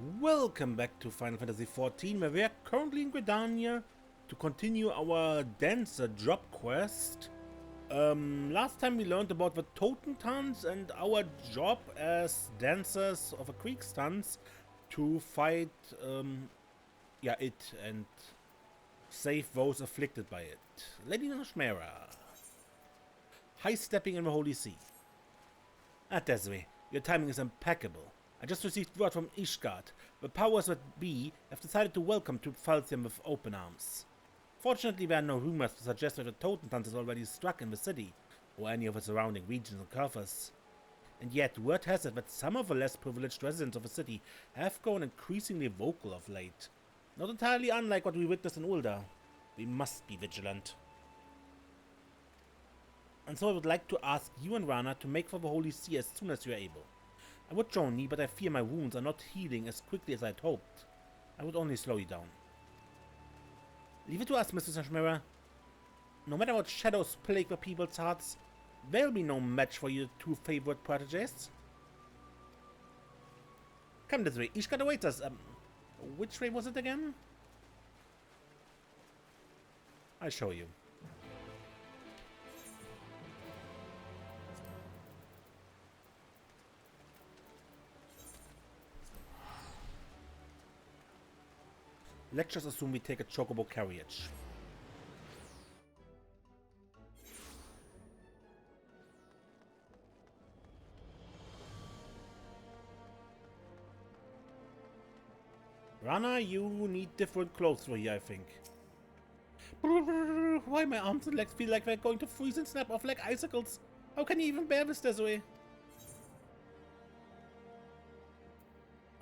Welcome back to Final Fantasy XIV, where we are currently in Gridania to continue our Dancer drop quest. Last time we learned about the Totentanz and our job as dancers of a Kriegstanz to fight it and save those afflicted by it. Lady Nashmera. High stepping in the Holy See. Desiree, your timing is impeccable. I just received word from XIV. The powers that be have decided to welcome Totentanz with open arms. Fortunately, there are no rumors to suggest that the Totentanz is already struck in the city, or any of the surrounding regions and curves. And yet, word has it that some of the less privileged residents of the city have grown increasingly vocal of late. Not entirely unlike what we witnessed in Ulda. We must be vigilant. And so I would like to ask you and Rana to make for the Holy See as soon as you are able. I would join you, but I fear my wounds are not healing as quickly as I had hoped. I would only slow you down. Leave it to us, Mrs. Nashmera. No matter what shadows plague the people's hearts, there'll be no match for your two favorite proteges. Come this way, XIV awaits us. Which way was it again? I'll show you. Let's just assume we take a chocobo carriage. Rana, you need different clothes for here, I think. Why my arms and legs feel like they're going to freeze and snap off like icicles? How can you even bear this, Desiree?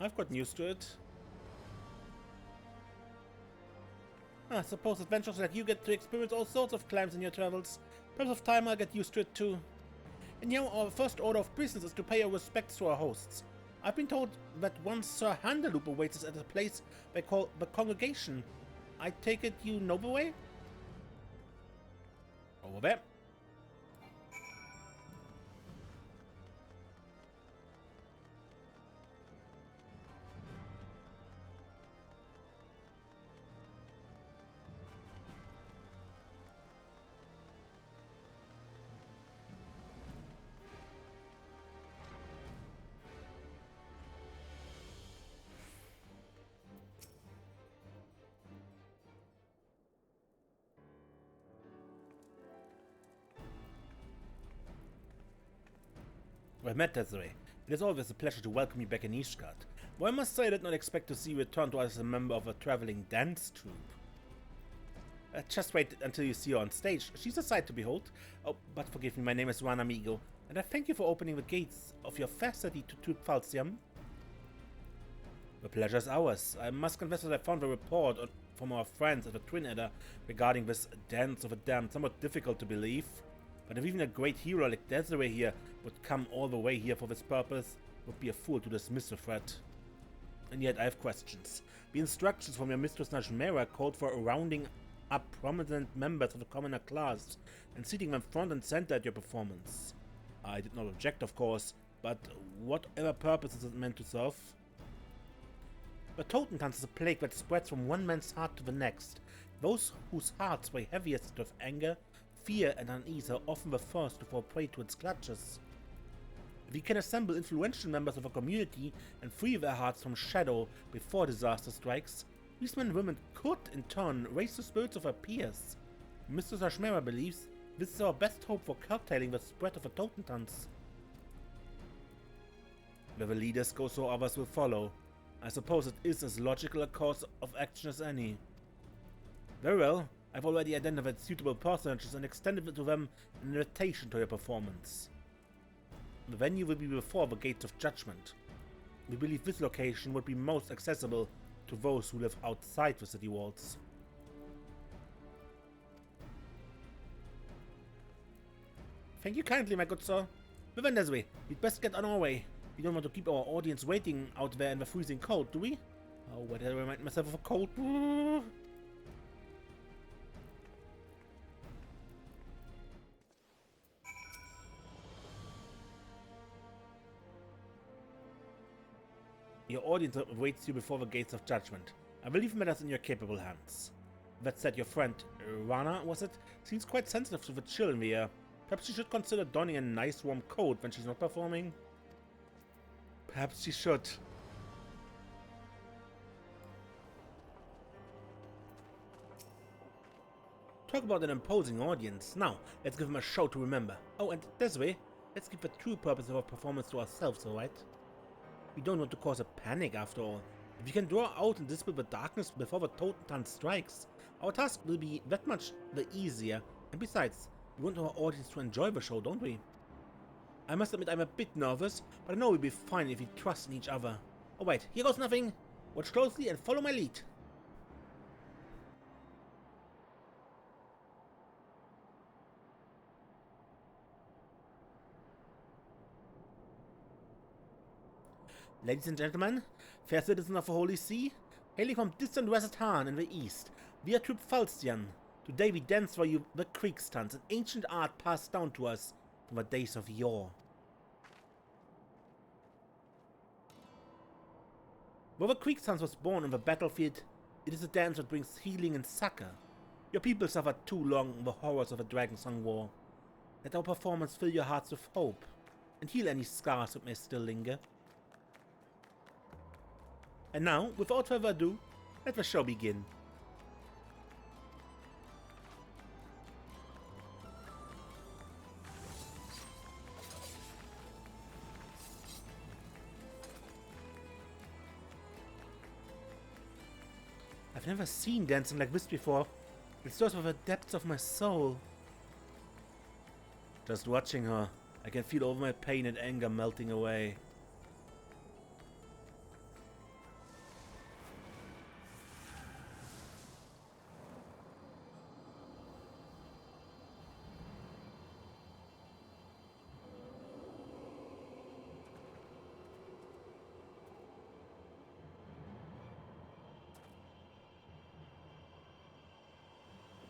I've gotten used to it. I suppose adventurers like you get to experience all sorts of climbs in your travels. Perhaps with time I'll get used to it too. And our first order of business is to pay our respects to our hosts. I've been told that one Sir Handaloop awaits us at a place they call the Congregation. I take it you know the way? Over there. Well met, Desiree. It is always a pleasure to welcome you back in XIV. Though I must say I did not expect to see you return to us as a member of a traveling dance troupe. Just wait until you see her on stage. She's a sight to behold. Oh, but forgive me, my name is Juan Amigo, and I thank you for opening the gates of your fair city to Totentanz. The pleasure is ours. I must confess that I found the report from our friends at the Twin Adder regarding this Dance of the Damned somewhat difficult to believe. But if even a great hero like Desiree here would come all the way here for this purpose, would be a fool to dismiss the threat. And yet I have questions. The instructions from your Mistress Nashmera called for rounding up prominent members of the commoner class and seating them front and center at your performance. I did not object, of course, but whatever purpose is it meant to serve? The Totentanz is a plague that spreads from one man's heart to the next. Those whose hearts weigh heaviest with anger, fear and unease are often the first to fall prey to its clutches. If we can assemble influential members of a community and free their hearts from shadow before disaster strikes, these men and women could, in turn, raise the spirits of our peers. Mr. Nashmera believes this is our best hope for curtailing the spread of the Totentanz. Where the leaders go, so others will follow. I suppose it is as logical a course of action as any. Very well. I've already identified suitable personages and extended to them an invitation to your performance. The venue will be before the Gates of Judgment. We believe this location would be most accessible to those who live outside the city walls. Thank you kindly, my good sir. Within this way, we'd best get on our way. We don't want to keep our audience waiting out there in the freezing cold, do we? Oh, why did I remind myself of a cold? Your audience awaits you before the gates of judgment. I will leave matters in your capable hands. That said, your friend, Rana, was it? Seems quite sensitive to the chill in the air. Perhaps she should consider donning a nice warm coat when she's not performing? Perhaps she should. Talk about an imposing audience. Now, let's give them a show to remember. Oh, and this way, let's keep the true purpose of our performance to ourselves, alright? We don't want to cause a panic, after all. If we can draw out and dispel the darkness before the Totentanz strikes, our task will be that much the easier. And besides, we want our audience to enjoy the show, don't we? I must admit I'm a bit nervous, but I know we'll be fine if we trust in each other. Oh wait, here goes nothing. Watch closely and follow my lead. Ladies and gentlemen, fair citizens of the Holy See, hailing from distant Westhan in the east, we are Troop Falstian. Today we dance for you the Kriegstanz, an ancient art passed down to us from the days of yore. Though the Kriegstanz was born on the battlefield, it is a dance that brings healing and succor. Your people suffered too long the horrors of the Dragonsong War. Let our performance fill your hearts with hope, and heal any scars that may still linger. And now, without further ado, let the show begin. I've never seen dancing like this before. It stirs with the depths of my soul. Just watching her, I can feel all my pain and anger melting away.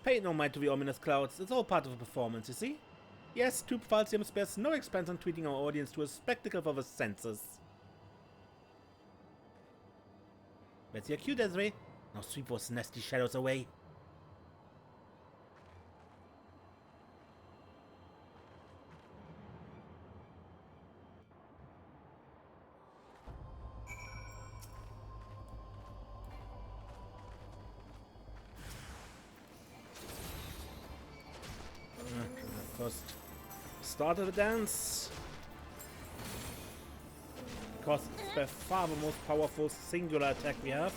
Pay no mind to the ominous clouds, it's all part of the performance, you see? Yes, Troop Falstian spares no expense on treating our audience to a spectacle for the senses. That's your cue, Desiree. Now sweep those nasty shadows away. First start of the dance, because it's by far the most powerful singular attack we have.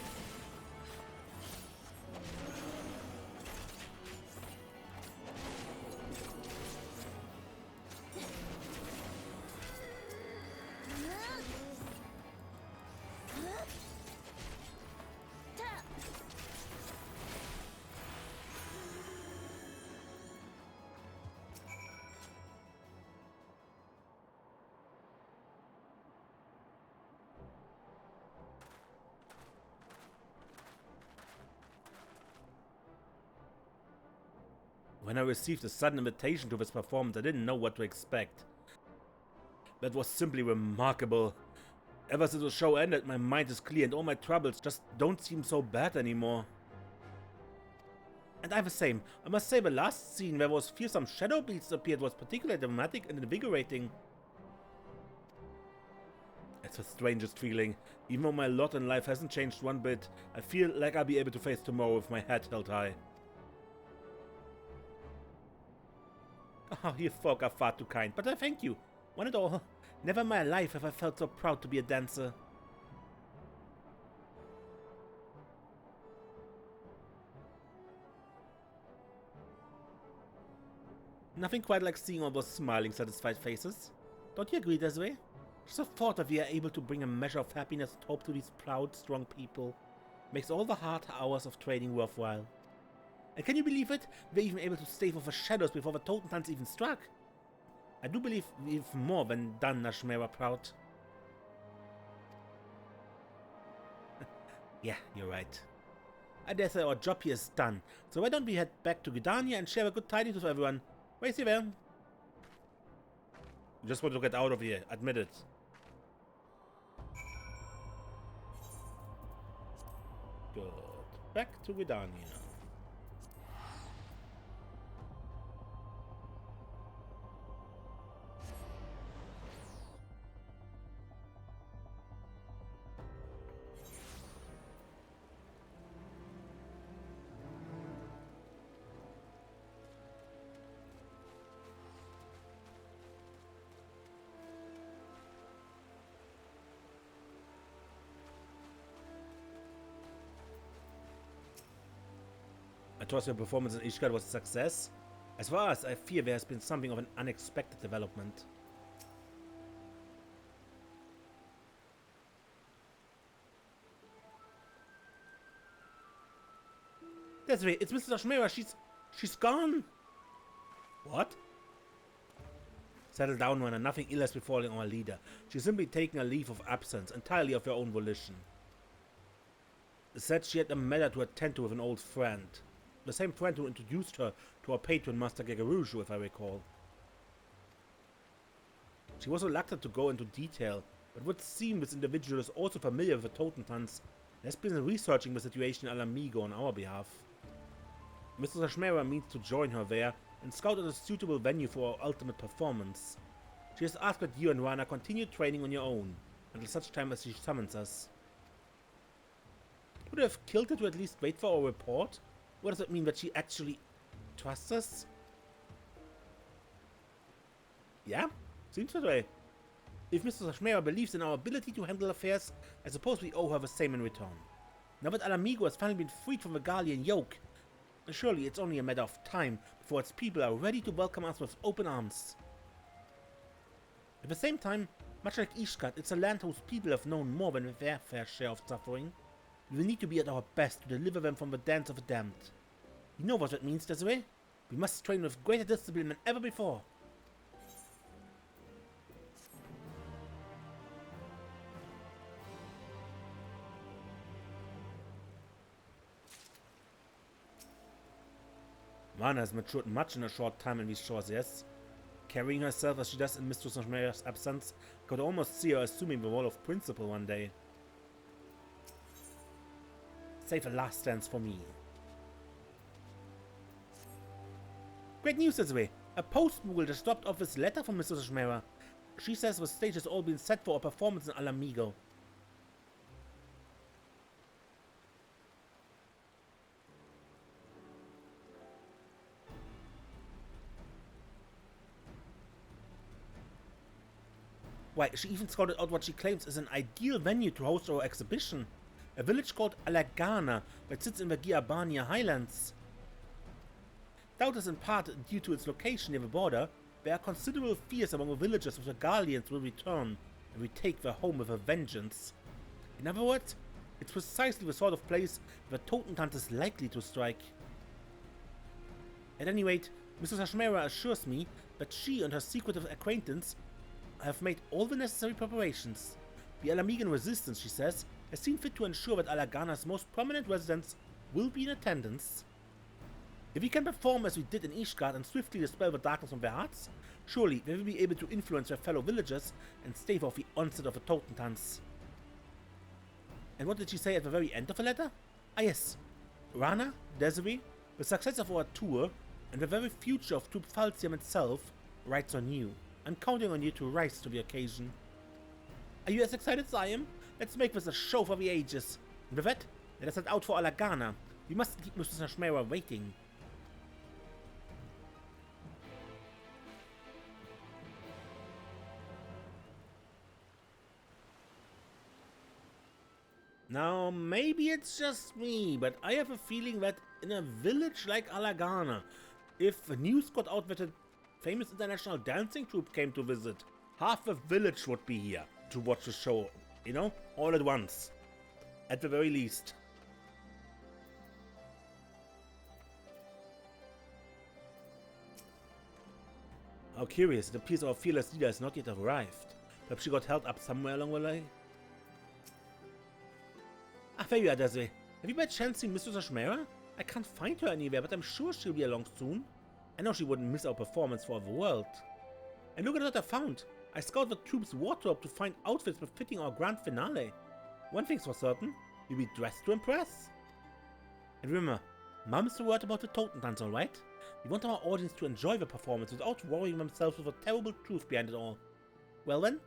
When I received a sudden invitation to this performance, I didn't know what to expect. That was simply remarkable. Ever since the show ended, my mind is clear and all my troubles just don't seem so bad anymore. And I'm the same. I must say the last scene where those fearsome shadow beasts appeared was particularly dramatic and invigorating. It's the strangest feeling. Even though my lot in life hasn't changed one bit, I feel like I'll be able to face tomorrow with my head held high. Oh, you folk are far too kind, but I thank you. One and all, never in my life have I felt so proud to be a dancer. Nothing quite like seeing all those smiling, satisfied faces. Don't you agree, Desiree? Just the thought that we are able to bring a measure of happiness and hope to these proud, strong people makes all the hard hours of training worthwhile. And can you believe it? We're even able to stave off the shadows before the Totentanz even struck. I do believe we've more than done Nashmera proud. Yeah, you're right. I dare say our job here is done, so why don't we head back to Gridania and share the good tidings with everyone? Where is he there? You just want to get out of here, admit it. Good. Back to Gridania. I trust your performance in Ishgard was a success. As far as I fear, there has been something of an unexpected development. Desiree, it's Mrs. Ashmera. She's gone. What? Settle down, Runner. Nothing ill has befallen our leader. She's simply taking a leave of absence, entirely of her own volition. Said she had a matter to attend to with an old friend. The same friend who introduced her to our patron, Master Gegaruju, if I recall. She was reluctant to go into detail, but it would seem this individual is also familiar with the Totentanz and has been researching the situation in Alamigo on our behalf. Mr. Ashmera means to join her there and scout out a suitable venue for our ultimate performance. She has asked that you and Rana continue training on your own, until such time as she summons us. Would you have killed her to at least wait for our report? What does it mean that she actually trusts us? Yeah, seems that way. If Mr. Ashmera believes in our ability to handle affairs, I suppose we owe her the same in return. Now that Alamigo has finally been freed from the Gallian yoke, surely it's only a matter of time before its people are ready to welcome us with open arms. At the same time, much like Ishgard, it's a land whose people have known more than their fair share of suffering. We will need to be at our best to deliver them from the dance of the damned. You know what that means, Desiree? We must train with greater discipline than ever before. Mana has matured much in a short time in these shores, yes. Carrying herself as she does in Mistress Ashmera's absence, I could almost see her assuming the role of principal one day. Save a last dance for me. Great news, Desiree. A postmogul just dropped off this letter from Mrs. Ashmera. She says the stage has all been set for a performance in Alamigo. Why, she even scouted out what she claims is an ideal venue to host our exhibition. A village called Alagana that sits in the Giabania highlands. Doubtless in part due to its location near the border, there are considerable fears among the villagers that the Gallians will return and retake their home with a vengeance. In other words, it's precisely the sort of place where Totentanz is likely to strike. At any rate, Mrs. Ashmera assures me that she and her secretive acquaintance have made all the necessary preparations. The Alamigan resistance, she says, has seen fit to ensure that Alagana's most prominent residents will be in attendance. If we can perform as we did in Ishgard and swiftly dispel the darkness from their hearts, surely they will be able to influence their fellow villagers and stave off the onset of the Totentanz. And what did she say at the very end of the letter? Ah yes, Rana, Desiree, the success of our tour, and the very future of Troop Falcium itself rides on you. I'm counting on you to rise to the occasion. Are you as excited as I am? Let's make this a show for the ages. And with that, let us head out for Alagana. We mustn't keep Mrs. Ashmera waiting. Now, maybe it's just me, but I have a feeling that in a village like Alagana, if the news got out that a famous international dancing troupe came to visit, half the village would be here to watch the show, you know, all at once, at the very least. How curious, it appears our fearless leader has not yet arrived. Perhaps she got held up somewhere along the way. Ah, there you are, Desiree. Have you by chance seen Mistress Ashmera? I can't find her anywhere, but I'm sure she'll be along soon. I know she wouldn't miss our performance for the world. And look at what I found. I scouted the troops' wardrobe to find outfits befitting our grand finale. One thing's for certain, you'll be dressed to impress. And remember, mum's the word about the Totentanz, alright? We want our audience to enjoy the performance without worrying themselves with a terrible truth behind it all. Well then,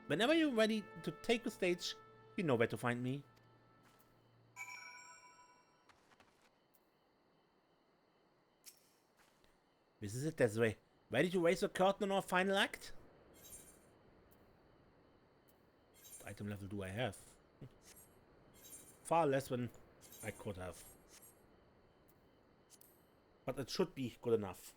whenever you're ready to take the stage, you know where to find me. This is it, Desiree. Ready to raise the curtain on our final act? What item level do I have? Far less than I could have. But it should be good enough.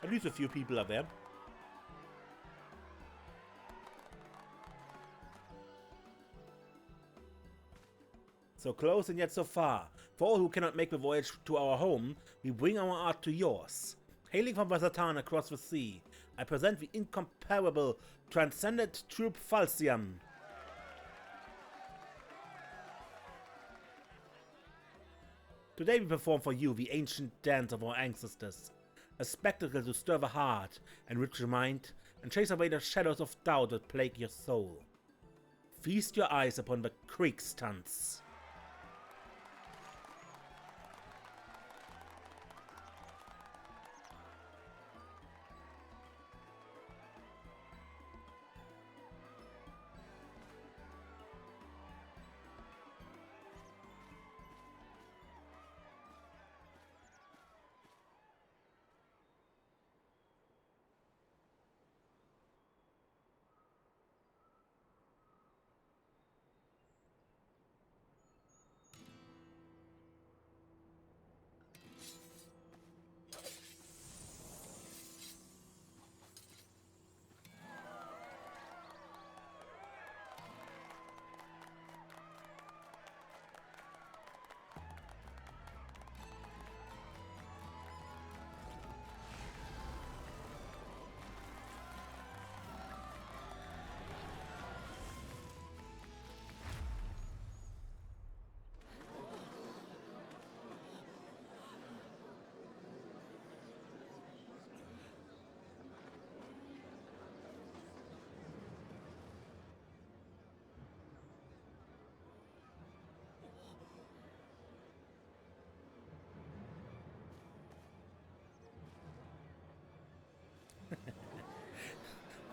At least a few people are there. So close and yet so far. For all who cannot make the voyage to our home, we bring our art to yours. Hailing from Vasatan across the sea, I present the incomparable Transcendent Troupe Falsium. Today we perform for you the ancient dance of our ancestors, a spectacle to stir the heart, enrich the mind, and chase away the shadows of doubt that plague your soul. Feast your eyes upon the Kriegstanz.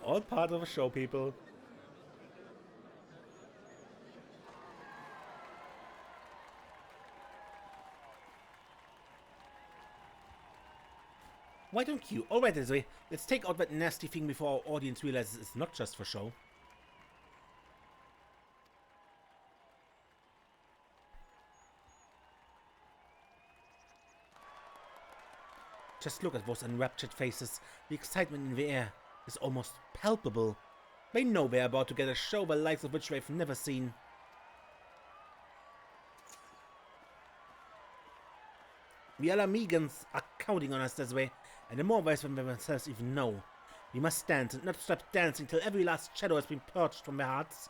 All part of a show, people. Why don't you? Alright, Desiree, let's take out that nasty thing before our audience realizes it's not just for show. Just look at those enraptured faces. The excitement in the air is almost palpable. They know they're about to get a show the likes of which they've never seen. The Alamegans are counting on us this way, and the more ways than they themselves even know. We must dance and not stop dancing till every last shadow has been purged from their hearts.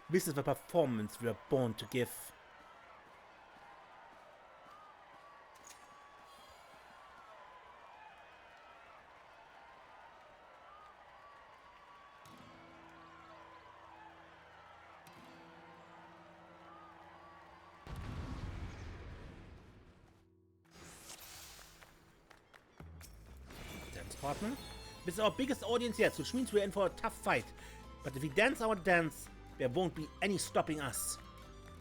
This is the performance we are born to give. Partner. This is our biggest audience yet, which means we're in for a tough fight. But if we dance our dance, there won't be any stopping us.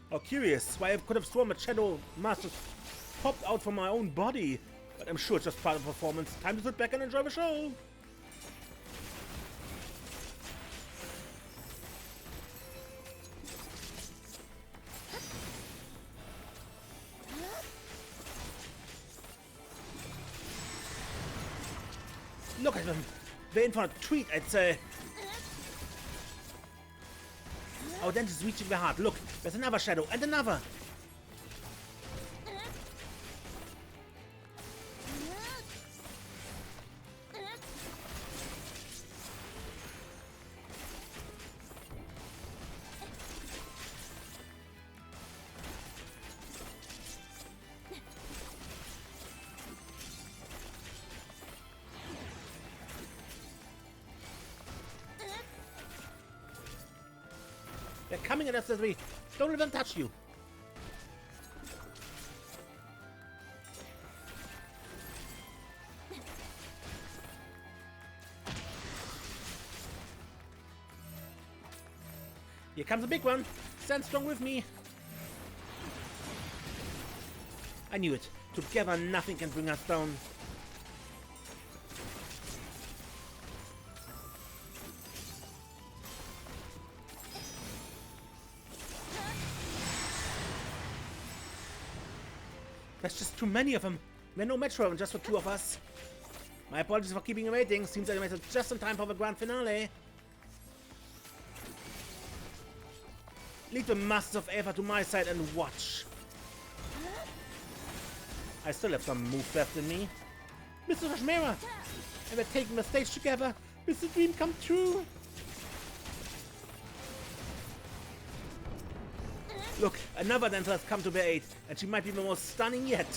How curious, why I could have sworn that Shadow Master popped out from my own body. But I'm sure it's just part of the performance. Time to sit back and enjoy the show. Look at them. They're in for a treat, I'd say. Our dance is reaching the heart. Look, there's another shadow and another. coming at us, Desiree. Don't let them touch you. Here comes a big one. Stand strong with me. I knew it. Together, nothing can bring us down. There's just too many of them. We're no match for them, just for two of us. My apologies for keeping you waiting. Seems like I made it just in time for the grand finale. Lead the Masters of Aether to my side and watch. I still have some moves left in me. Mr. Shmera! And we're taking the stage together. Is the dream come true? Look, another dancer has come to their aid, and she might be the most stunning yet.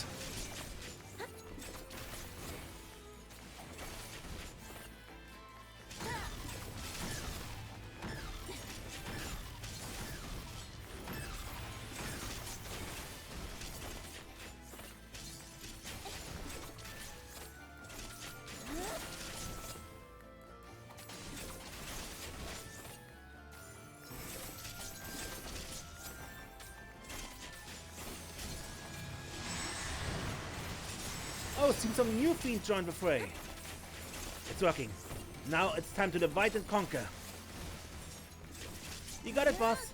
Oh, it seems some new fiends joined the fray. It's working. Now it's time to divide and conquer. You got it, boss.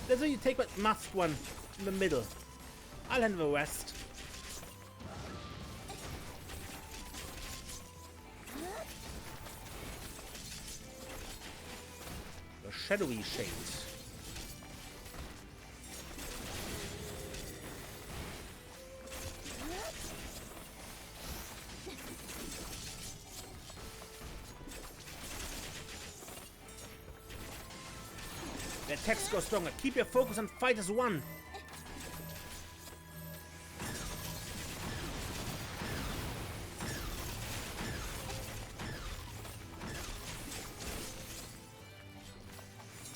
That's why you take that masked one in the middle. I'll handle the rest. The shadowy shades. The attacks go stronger. Keep your focus and fight as one.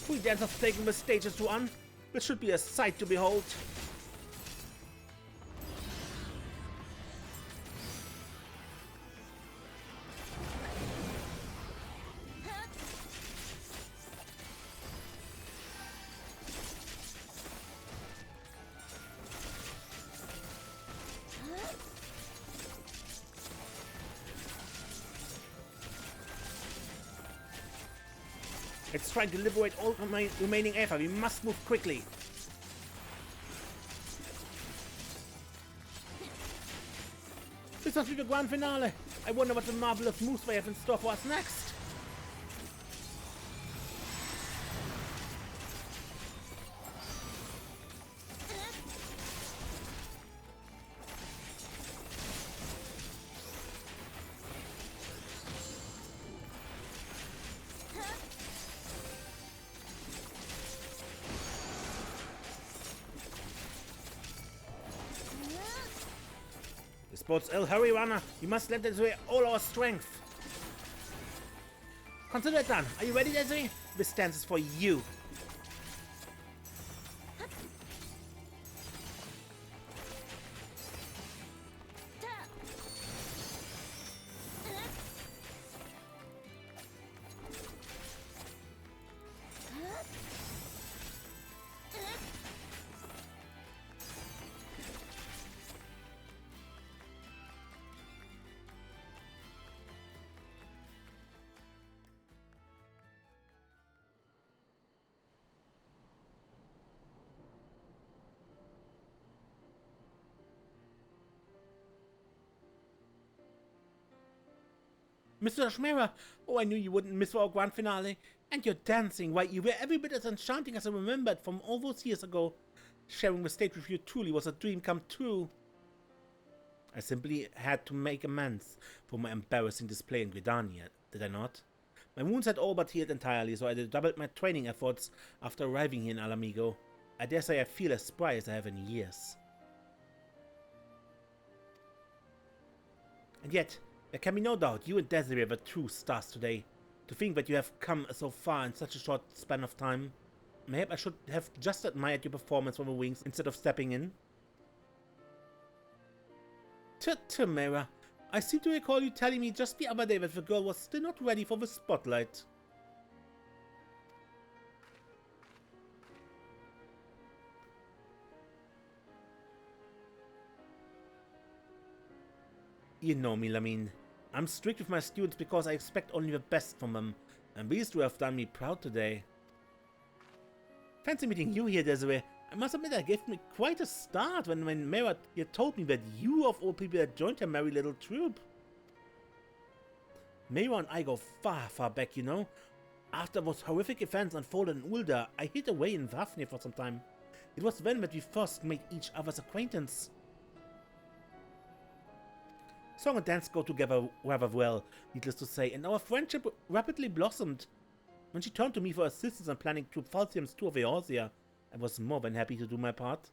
We dancers taking the stages to one. This should be a sight to behold. It's trying to liberate all remaining Aether. We must move quickly. This must be the grand finale. I wonder what the marvelous moves they have in store for us next. Sports ill, hurry, runner. We must let Desiree all our strength. Consider it done. Are you ready, Desiree? This dance is for you. Mr. Shmera, oh, I knew you wouldn't miss our grand finale. And your dancing, why, you were every bit as enchanting as I remembered from all those years ago. Sharing the stage with you truly was a dream come true. I simply had to make amends for my embarrassing display in Gridania, did I not? My wounds had all but healed entirely, so I doubled my training efforts after arriving here in Alamigo. I dare say I feel as spry as I have in years. And yet, there can be no doubt you and Desiree were true stars today. To think that you have come so far in such a short span of time. Maybe I should have just admired your performance from the wings instead of stepping in. Mera, I seem to recall you telling me just the other day that the girl was still not ready for the spotlight. You know me, Lamine. I'm strict with my students because I expect only the best from them, and these two have done me proud today. Fancy meeting you here, Desiree. I must admit that gave me quite a start when Mera told me that you, of all people, had joined her merry little troop. Mera and I go far, far back, you know. After those horrific events unfolded in Ulda, I hid away in Vafnir for some time. It was then that we first made each other's acquaintance. Song and dance go together rather well, needless to say, and our friendship rapidly blossomed. When she turned to me for assistance in planning Troop Falcium's tour of Eorzea, I was more than happy to do my part.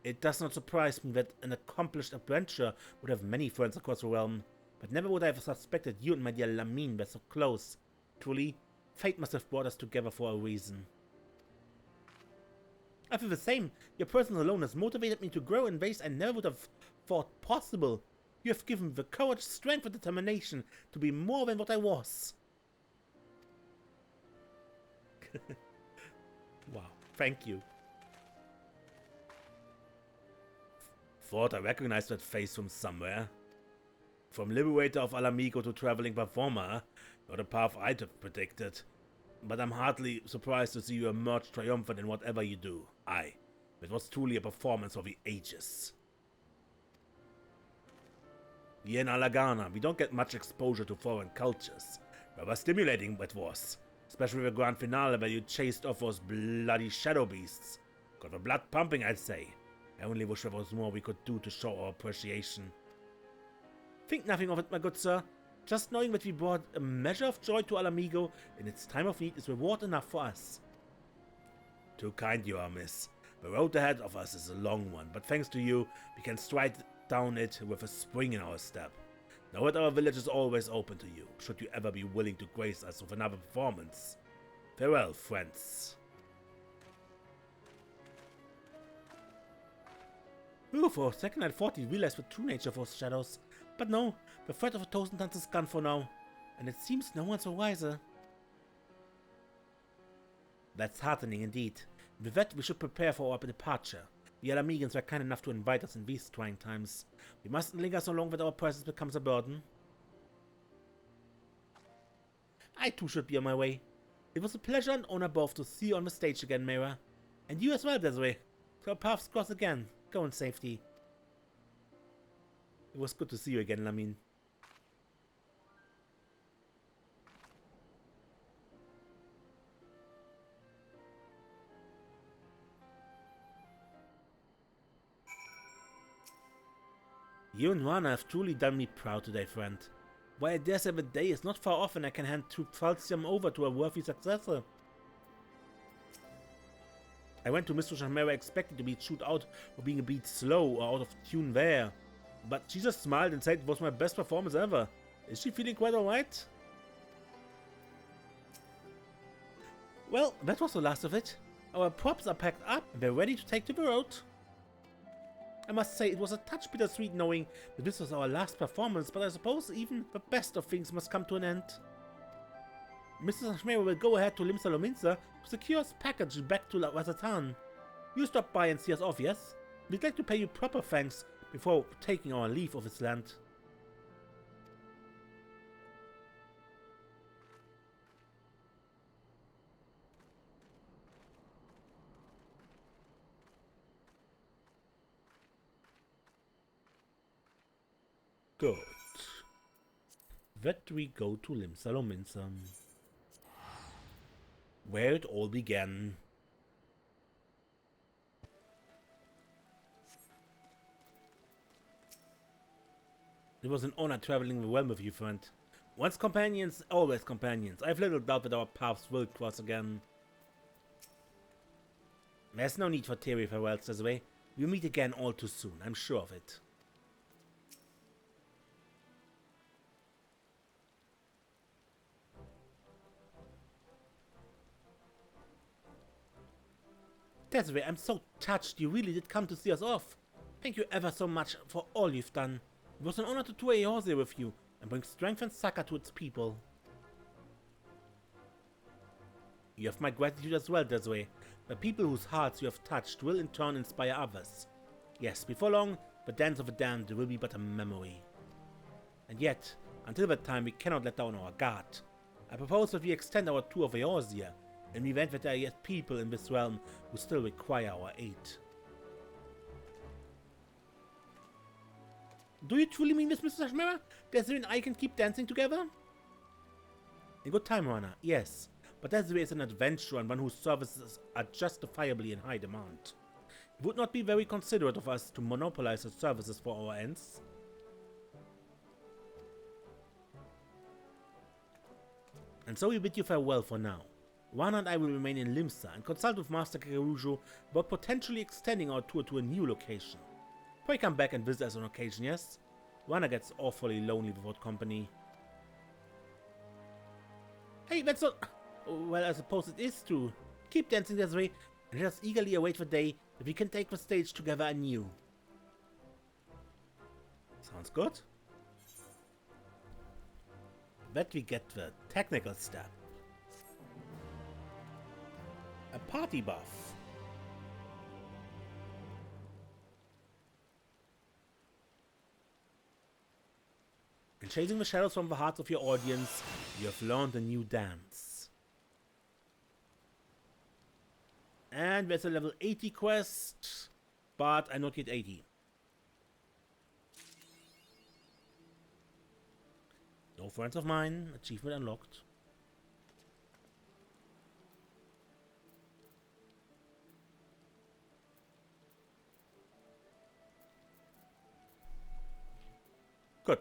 It does not surprise me that an accomplished adventurer would have many friends across the realm, but never would I have suspected you and my dear Lamine were so close. Truly, fate must have brought us together for a reason. I feel the same. Your presence alone has motivated me to grow in ways I never would have thought possible. You have given me the courage, strength, and determination to be more than what I was. Wow, thank you. Thought I recognized that face from somewhere. From Liberator of Alamigo to Traveling Performer, not a path I'd have predicted. But I'm hardly surprised to see you emerge triumphant in whatever you do. Aye, it was truly a performance of the ages. Here in Alagana, we don't get much exposure to foreign cultures. Rather stimulating it was. Especially the grand finale where you chased off those bloody shadow beasts. Got the blood pumping, I'd say. I only wish there was more we could do to show our appreciation. Think nothing of it, my good sir. Just knowing that we brought a measure of joy to Alamigo in its time of need is reward enough for us. Too kind you are, miss. The road ahead of us is a long one, but thanks to you, we can stride down it with a spring in our step. Know that our village is always open to you, should you ever be willing to grace us with another performance. Farewell, friends. Ooh, for a second I thought you realized the true nature of those shadows. But no, the threat of a Totentanz is gone for now, and it seems no one's the wiser. That's heartening indeed. With that, we should prepare for our departure. The Alamegans were kind enough to invite us in these trying times. We mustn't linger so long that our presence becomes a burden. I too should be on my way. It was a pleasure and honor both to see you on the stage again, Mera. And you as well, Desiree. So our paths cross again. Go in safety. It was good to see you again, Lamine. You and Rana have truly done me proud today, friend. Why, I dare say the day is not far off and I can hand Troop Falcium over to a worthy successor. I went to Mistress Mera expecting to be chewed out for being a bit slow or out of tune there. But she just smiled and said it was my best performance ever. Is she feeling quite alright? Well, that was the last of it. Our props are packed up and we're ready to take to the road. I must say it was a touch bittersweet knowing that this was our last performance, but I suppose even the best of things must come to an end. Mrs. Ashmera will go ahead to Limsa Lominsa to secure his package back to La Wazatan. You stop by and see us off, yes? We'd like to pay you proper thanks before taking our leave of this land. Good. That we go to Limsa Lominsa, where it all began. It was an honor traveling the realm with you, friend. Once companions, always companions. I have little doubt that our paths will cross again. There's no need for teary farewells this way. We'll meet again all too soon, I'm sure of it. Desiree, I'm so touched you really did come to see us off. Thank you ever so much for all you've done. It was an honor to tour Eorzea with you and bring strength and succor to its people. You have my gratitude as well, Desiree. The people whose hearts you have touched will in turn inspire others. Yes, before long, the Dance of the Damned will be but a memory. And yet, until that time, we cannot let down our guard. I propose that we extend our tour of Eorzea, in the event that there are yet people in this realm who still require our aid. Do you truly mean this, Mr. Shmera? Desiree and I can keep dancing together? In good time, Rana, yes. But Desiree is an adventurer and one whose services are justifiably in high demand. It would not be very considerate of us to monopolize her services for our ends. And so we bid you farewell for now. Rana and I will remain in Limsa and consult with Master Kerujo about potentially extending our tour to a new location. Pray come back and visit us on occasion, yes? Rana gets awfully lonely without company. Hey, that's not... Well, I suppose it is true. Keep dancing, Desiree, and let us eagerly await the day that we can take the stage together anew. Sounds good. That we get the technical step. A party buff. In chasing the shadows from the hearts of your audience, you have learned a new dance. And there's a level 80 quest, but I'm not yet 80. No friends of mine, achievement unlocked. Good.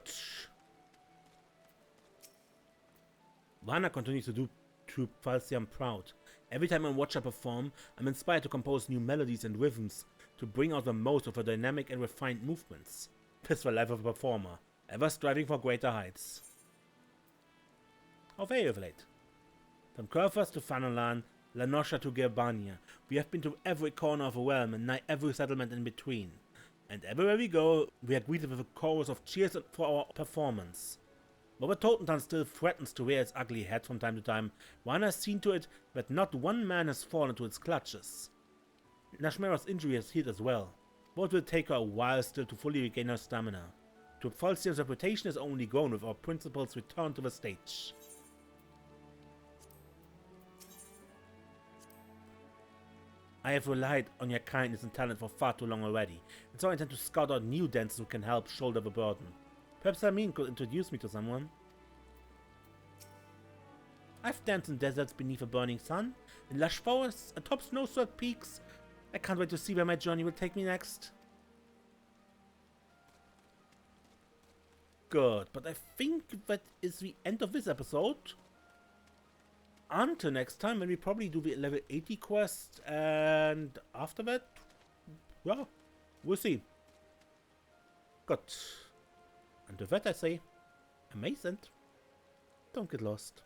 Vana continues to do Troop Falsiam proud. Every time I watch her perform, I'm inspired to compose new melodies and rhythms to bring out the most of her dynamic and refined movements. Tis the life of a performer, ever striving for greater heights. How very of late. From Kurfas to Fanalan, Lanosha to Gerbania, we have been to every corner of the realm and nigh every settlement in between. And everywhere we go, we are greeted with a chorus of cheers for our performance. But the Totentanz still threatens to rear its ugly head from time to time, one has seen to it that not one man has fallen into its clutches. Nashmera's injury has healed as well, but it will take her a while still to fully regain her stamina. Troop Falsiam's reputation has only grown with our principal's return to the stage. I have relied on your kindness and talent for far too long already, and so I intend to scout out new dancers who can help shoulder the burden. Perhaps Amin could introduce me to someone. I've danced in deserts beneath a burning sun, in lush forests, atop snow-swept peaks. I can't wait to see where my journey will take me next. Good, but I think that is the end of this episode. Until next time, when we probably do the level 80 quest, and after that, well, we'll see. Good. And with that I say, amazing. Don't get lost.